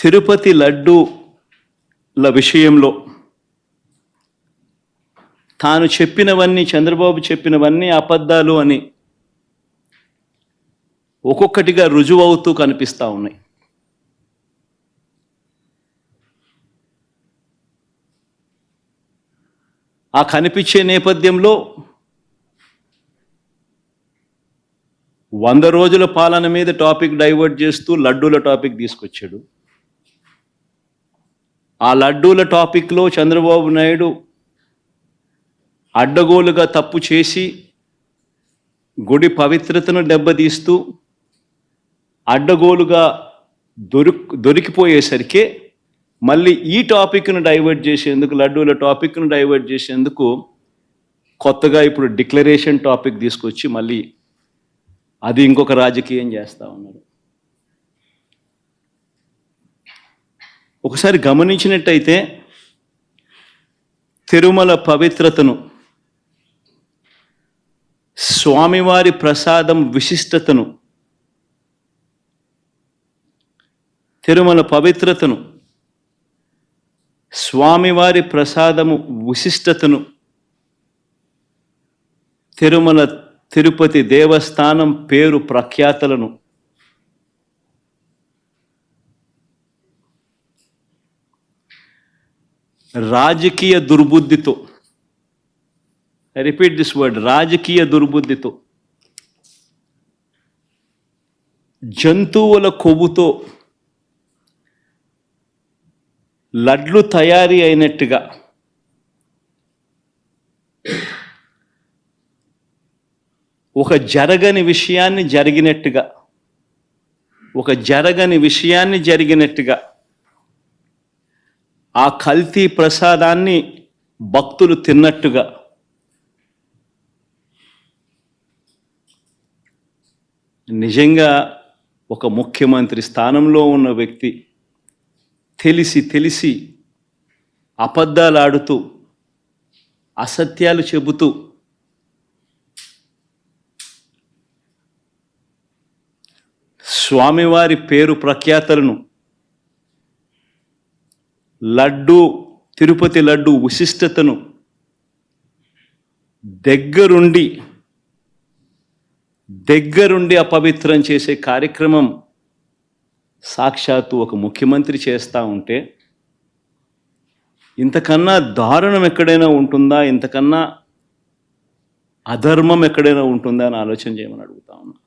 తిరుపతి లడ్డూల విషయంలో తాను చెప్పినవన్నీ, చంద్రబాబు చెప్పినవన్నీ అబద్ధాలు అని ఒక్కొక్కటిగా రుజువవుతూ కనిపిస్తూ ఉన్నాయి. ఆ కనిపించే నేపథ్యంలో 100 రోజుల పాలన మీద టాపిక్ డైవర్ట్ చేస్తూ లడ్డూల టాపిక్ తీసుకొచ్చాడు. ఆ లడ్డూల టాపిక్లో చంద్రబాబు నాయుడు అడ్డగోలుగా తప్పు చేసి గుడి పవిత్రతను దెబ్బతీస్తూ అడ్డగోలుగా దొరికిపోయేసరికి మళ్ళీ ఈ టాపిక్ను డైవర్ట్ చేసేందుకు, లడ్డూల టాపిక్ను డైవర్ట్ చేసేందుకు కొత్తగా ఇప్పుడు డిక్లరేషన్ టాపిక్ తీసుకొచ్చి మళ్ళీ అది ఇంకొక రాజకీయం చేస్తూ ఉన్నారు. ఒకసారి గమనించినట్టయితే తిరుమల పవిత్రతను, స్వామివారి ప్రసాదం విశిష్టతను, తిరుమల పవిత్రతను, స్వామివారి ప్రసాదము విశిష్టతను, తిరుపతి దేవస్థానం పేరు ప్రఖ్యాతలను రాజకీయ దుర్బుద్ధితో, ఐ రిపీట్ దిస్ వర్డ్, రాజకీయ దుర్బుద్ధితో, జంతువుల కొవ్వుతో లడ్లు తయారీ అయినట్టుగా ఒక జరగని విషయాన్ని జరిగినట్టుగా ఆ కల్తీ ప్రసాదాన్ని భక్తులు తిన్నట్టుగా నిజంగా ఒక ముఖ్యమంత్రి స్థానంలో ఉన్న వ్యక్తి తెలిసి అబద్ధాలు ఆడుతూ, అసత్యాలు చెబుతూ స్వామివారి పేరు ప్రఖ్యాతలను, తిరుపతి లడ్డు విశిష్టతను దగ్గరుండి అపవిత్రం చేసే కార్యక్రమం సాక్షాత్తు ఒక ముఖ్యమంత్రి చేస్తూ ఉంటే ఇంతకన్నా దారుణం ఎక్కడైనా ఉంటుందా, ఇంతకన్నా అధర్మం ఎక్కడైనా ఉంటుందా అని ఆలోచన చేయమని అడుగుతా ఉన్నా.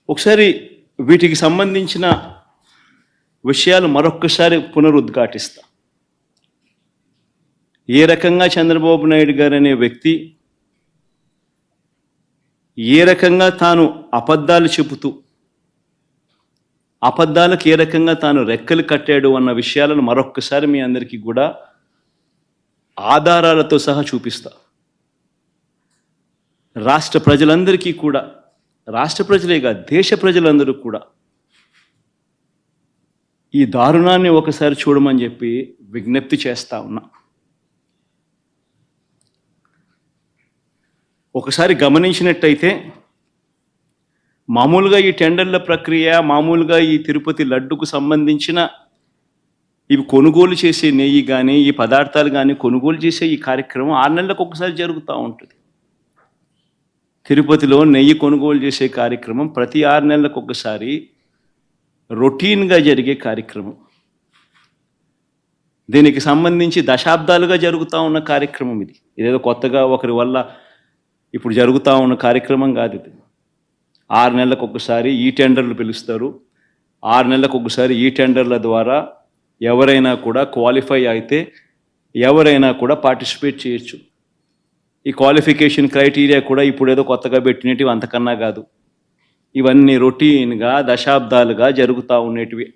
ఒకసారి వీటికి సంబంధించిన విషయాలు మరొక్కసారి పునరుద్ఘాటిస్తా. ఏ రకంగా చంద్రబాబు నాయుడు గారు అనే వ్యక్తి ఏ రకంగా తాను అబద్ధాలు చెబుతూ అబద్ధాలకు ఏ రకంగా తాను రెక్కలు కట్టాడు అన్న విషయాలను మరొక్కసారి మీ అందరికీ కూడా ఆధారాలతో సహా చూపిస్తా. రాష్ట్ర ప్రజలందరికీ కూడా, రాష్ట్ర ప్రజలే కాదు దేశ ప్రజలందరూ కూడా ఈ దారుణాన్ని ఒకసారి చూడమని చెప్పి విజ్ఞప్తి చేస్తా ఉన్నా. ఒకసారి గమనించినట్టయితే మామూలుగా ఈ టెండర్ల ప్రక్రియ, మామూలుగా ఈ తిరుపతి లడ్డుకు సంబంధించిన ఇవి కొనుగోలు చేసే నెయ్యి కానీ, ఈ పదార్థాలు కానీ కొనుగోలు చేసే ఈ కార్యక్రమం 6 నెలలకు ఒకసారి జరుగుతూ ఉంటుంది. తిరుపతిలో నెయ్యి కొనుగోలు చేసే కార్యక్రమం ప్రతి 6 నెలలకు ఒకసారి రొటీన్గా జరిగే కార్యక్రమం. దీనికి సంబంధించి దశాబ్దాలుగా జరుగుతూ ఉన్న కార్యక్రమం ఇది. ఇదేదో కొత్తగా ఒకరి వల్ల ఇప్పుడు జరుగుతూ ఉన్న కార్యక్రమం కాదు ఇది. 6 నెలలకు ఒకసారి ఈ టెండర్లు పిలుస్తారు. 6 నెలలకు ఒకసారి ఈ టెండర్ల ద్వారా ఎవరైనా కూడా క్వాలిఫై అయితే ఎవరైనా కూడా పార్టిసిపేట్ చేయొచ్చు. ఈ క్వాలిఫికేషన్ క్రైటీరియా కూడా ఇప్పుడు ఏదో కొత్తగా పెట్టినవి అంతకన్నా కాదు. ఇవన్నీ రొటీన్గా దశాబ్దాలుగా జరుగుతూ ఉండేటివి.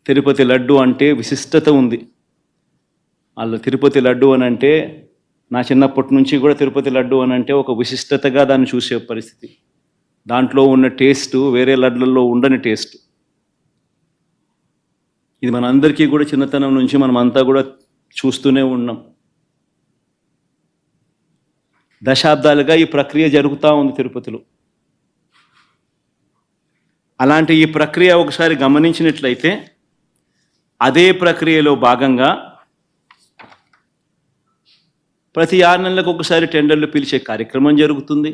తిరుపతి లడ్డు అంటే విశిష్టత ఉంది. అలా తిరుపతి లడ్డు అని అంటే నా చిన్నప్పటి నుంచి కూడా తిరుపతి లడ్డు అని అంటే ఒక విశిష్టతగా దాన్ని చూసే పరిస్థితి. దాంట్లో ఉన్న టేస్టు వేరే లడ్లలో ఉండని టేస్ట్. ఇది మనందరికీ కూడా చిన్నతనం నుంచి మనమంతా కూడా చూస్తూనే ఉన్నాం. దశాబ్దాలుగా ఈ ప్రక్రియ జరుగుతూ ఉంది తిరుపతిలో. అలాంటి ఈ ప్రక్రియ ఒకసారి గమనించినట్లయితే అదే ప్రక్రియలో భాగంగా ప్రతి 6 నెలలకు ఒకసారి టెండర్లు పిలిచే కార్యక్రమం జరుగుతుంది.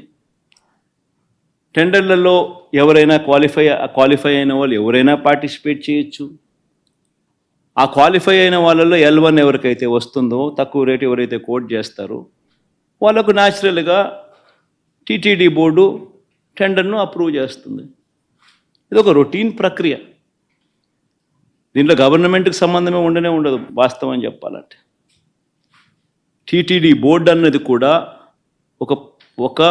టెండర్లలో ఎవరైనా క్వాలిఫై అయిన వాళ్ళు ఎవరైనా పార్టిసిపేట్ చేయొచ్చు. ఆ క్వాలిఫై అయిన వాళ్ళలో L1 ఎవరికైతే వస్తుందో, తక్కువ రేటు ఎవరైతే కోట్ చేస్తారో వాళ్ళకు న్యాచురల్గా టీటీడీ బోర్డు టెండర్ను అప్రూవ్ చేస్తుంది. ఇది ఒక రొటీన్ ప్రక్రియ. దీంట్లో గవర్నమెంట్కి సంబంధమే ఉండదు వాస్తవం చెప్పాలంటే. టీటీడీ బోర్డు అన్నది కూడా ఒక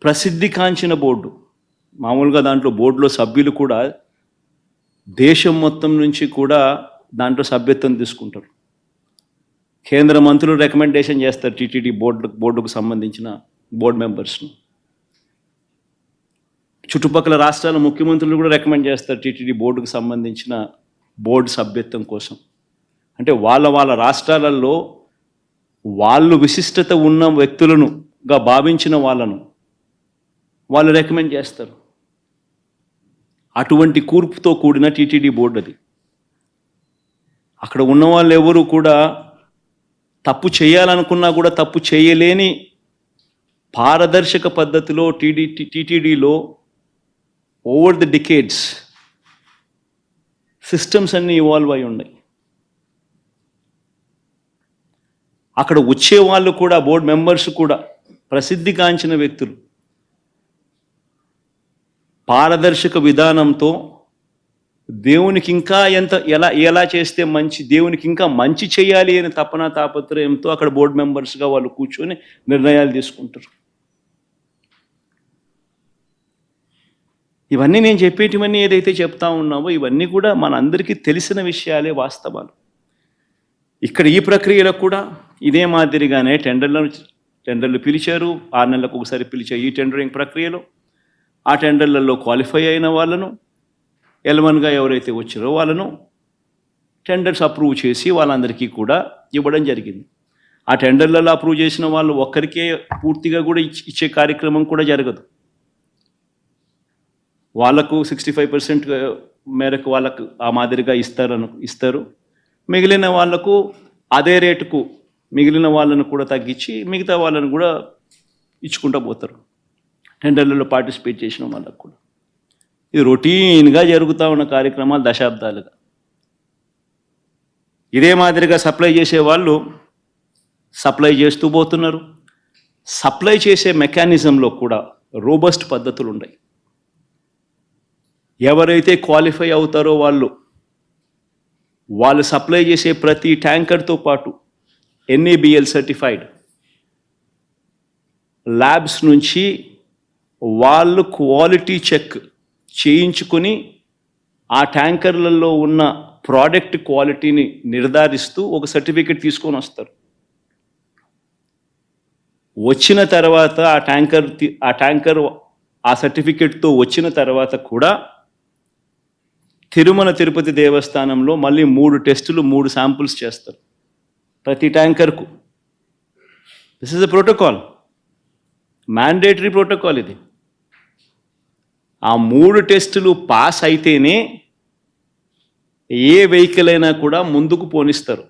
ప్రసిద్ధికాంచిన బోర్డు. మామూలుగా దాంట్లో బోర్డులో సభ్యులు కూడా దేశం మొత్తం నుంచి కూడా దాంట్లో సభ్యత్వం తీసుకుంటారు. కేంద్ర మంత్రులు రికమెండేషన్ చేస్తారు టీటీడీ బోర్డుకు సంబంధించిన బోర్డు మెంబర్స్ను. చుట్టుపక్కల రాష్ట్రాల ముఖ్యమంత్రులు కూడా రికమెండ్ చేస్తారు టీటీడీ బోర్డుకు సంబంధించిన బోర్డు సభ్యత్వం కోసం. అంటే వాళ్ళ రాష్ట్రాలలో వాళ్ళు విశిష్టత ఉన్న వ్యక్తులనుగా భావించిన వాళ్ళను వాళ్ళు రికమెండ్ చేస్తారు. అటువంటి కూర్పుతో కూడిన టీటీడీ బోర్డు అది. అక్కడ ఉన్న వాళ్ళు ఎవరు కూడా తప్పు చేయాలనుకున్నా కూడా తప్పు చేయలేని పారదర్శక పద్ధతిలో టీటీడీలో ఓవర్ ది డికేడ్స్ సిస్టమ్స్ అన్నీ ఇవాల్వ్ అయి ఉన్నాయి. అక్కడ వచ్చే వాళ్ళు కూడా బోర్డు మెంబర్స్ కూడా ప్రసిద్ధిగాంచిన వ్యక్తులు. పారదర్శక విధానంతో దేవునికి ఇంకా ఎలా చేస్తే దేవునికి ఇంకా మంచి చేయాలి అని తాపత్రయంతో అక్కడ బోర్డు మెంబర్స్గా వాళ్ళు కూర్చొని నిర్ణయాలు తీసుకుంటారు. ఇవన్నీ నేను చెప్పేటివన్నీ ఏదైతే చెప్తా ఉన్నామో ఇవన్నీ కూడా మనందరికీ తెలిసిన విషయాలే, వాస్తవాలు. ఇక్కడ ఈ ప్రక్రియలో కూడా ఇదే మాదిరిగానే టెండర్లు పిలిచారు. 6 నెలలకు ఒకసారి పిలిచే ఈ టెండరింగ్ ప్రక్రియలో ఆ టెండర్లలో క్వాలిఫై అయిన వాళ్ళను, L1గా ఎవరైతే వచ్చారో వాళ్ళను టెండర్స్ అప్రూవ్ చేసి వాళ్ళందరికీ కూడా ఇవ్వడం జరిగింది. ఆ టెండర్లలో అప్రూవ్ చేసిన వాళ్ళు ఒక్కరికే పూర్తిగా కూడా ఇచ్చే కార్యక్రమం కూడా జరగదు. వాళ్ళకు 65% మేరకు వాళ్ళకు ఆ మాదిరిగా ఇస్తారు. మిగిలిన వాళ్లకు అదే రేటుకు మిగిలిన వాళ్ళను కూడా తగ్గించి మిగతా వాళ్ళను కూడా ఇచ్చుకుంటూ పోతారు టెండర్లలో పార్టిసిపేట్ చేసిన వాళ్ళకు కూడా. ఇది రొటీన్గా జరుగుతూ ఉన్న కార్యక్రమాలు దశాబ్దాలుగా. ఇదే మాదిరిగా సప్లై చేసే వాళ్ళు సప్లై చేస్తూ పోతున్నారు. సప్లై చేసే మెకానిజంలో కూడా రోబస్ట్ పద్ధతులు ఉన్నాయి. ఎవరైతే క్వాలిఫై అవుతారో వాళ్ళు సప్లై చేసే ప్రతి ట్యాంకర్తో పాటు NABL సర్టిఫైడ్ ల్యాబ్స్ నుంచి వాళ్ళు క్వాలిటీ చెక్ చేయించుకొని ఆ ట్యాంకర్లలో ఉన్న ప్రోడక్ట్ క్వాలిటీని నిర్ధారిస్తూ ఒక సర్టిఫికెట్ తీసుకొని వస్తారు. వచ్చిన తర్వాత ఆ ట్యాంకర్ ఆ సర్టిఫికెట్తో వచ్చిన తర్వాత కూడా తిరుమల తిరుపతి దేవస్థానంలో మళ్ళీ 3 టెస్టులు 3 శాంపుల్స్ చేస్తారు ప్రతి ట్యాంకర్కు. This is a protocol, mandatory protocol ఇది. ఆ 3 టెస్టులు పాస్ అయితేనే ఏ వెహికల్ అయినా కూడా ముందుకు పోనిస్తారు.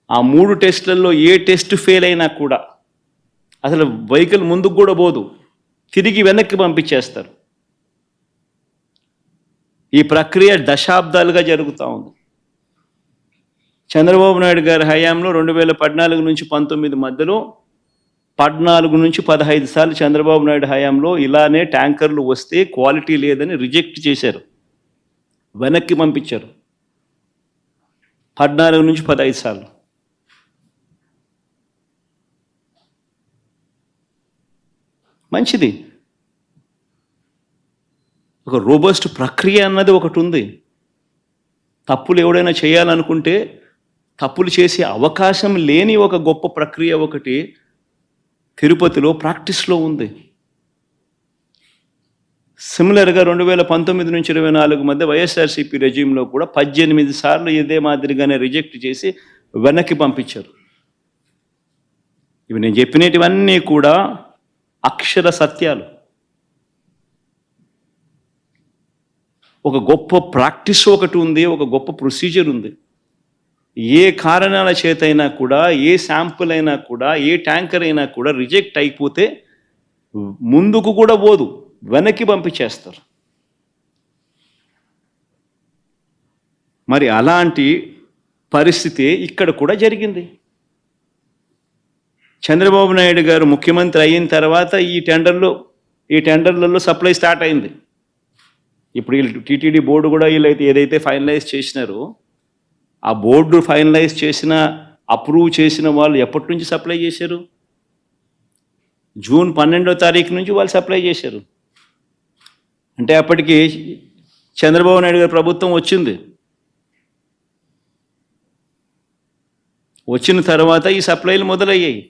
ఆ 3 టెస్టులలో ఏ టెస్ట్ ఫెయిల్ అయినా కూడా అసలు వెహికల్ ముందుకు కూడా పోదు, తిరిగి వెనక్కి పంపించేస్తారు. ఈ ప్రక్రియ దశాబ్దాలుగా జరుగుతూ ఉంది. చంద్రబాబు నాయుడు గారి హయాంలో 2014 నుంచి 19 మధ్యలో 14 నుంచి 15 సార్లు చంద్రబాబు నాయుడు హయాంలో ఇలానే ట్యాంకర్లు వస్తే క్వాలిటీ లేదని రిజెక్ట్ చేశారు, వెనక్కి పంపించారు. 14 నుంచి 15 సార్లు. మంచిది. ఒక రోబస్ట్ ప్రక్రియ అన్నది ఒకటి ఉంది. తప్పులు ఎవడైనా చేయాలనుకుంటే తప్పులు చేసే అవకాశం లేని ఒక గొప్ప ప్రక్రియ ఒకటి తిరుపతిలో ప్రాక్టీస్లో ఉంది. సిమిలర్గా 2019 నుంచి 24 మధ్య వైఎస్ఆర్సీపీ రెజ్యూమ్లో కూడా 18 సార్లు ఇదే మాదిరిగానే రిజెక్ట్ చేసి వెనక్కి పంపించారు. ఇవి నేను చెప్పినటివన్నీ కూడా అక్షర సత్యాలు. ఒక గొప్ప ప్రాక్టీస్ ఒకటి ఉంది, ఒక గొప్ప ప్రొసీజర్ ఉంది. ఏ కారణాల చేతైనా కూడా, ఏ శాంపుల్ అయినా కూడా, ఏ ట్యాంకర్ అయినా కూడా రిజెక్ట్ అయిపోతే ముందుకు కూడా పోదు, వెనక్కి పంపించేస్తారు. మరి అలాంటి పరిస్థితి ఇక్కడ కూడా జరిగింది. చంద్రబాబు నాయుడు గారు ముఖ్యమంత్రి అయిన తర్వాత ఈ టెండర్లలో సప్లై స్టార్ట్ అయింది. ఇప్పుడు వీళ్ళు టీటీడీ బోర్డు కూడా వీళ్ళైతే ఏదైతే ఫైనలైజ్ చేసినారో ఆ బోర్డు ఫైనలైజ్ చేసిన, అప్రూవ్ చేసిన వాళ్ళు ఎప్పటి నుంచి సప్లై చేశారు? జూన్ 12వ తారీఖు నుంచి వాళ్ళు సప్లై చేశారు. అంటే అప్పటికి చంద్రబాబు నాయుడు గారి ప్రభుత్వం వచ్చింది. వచ్చిన తర్వాత ఈ సప్లైలు మొదలయ్యాయి.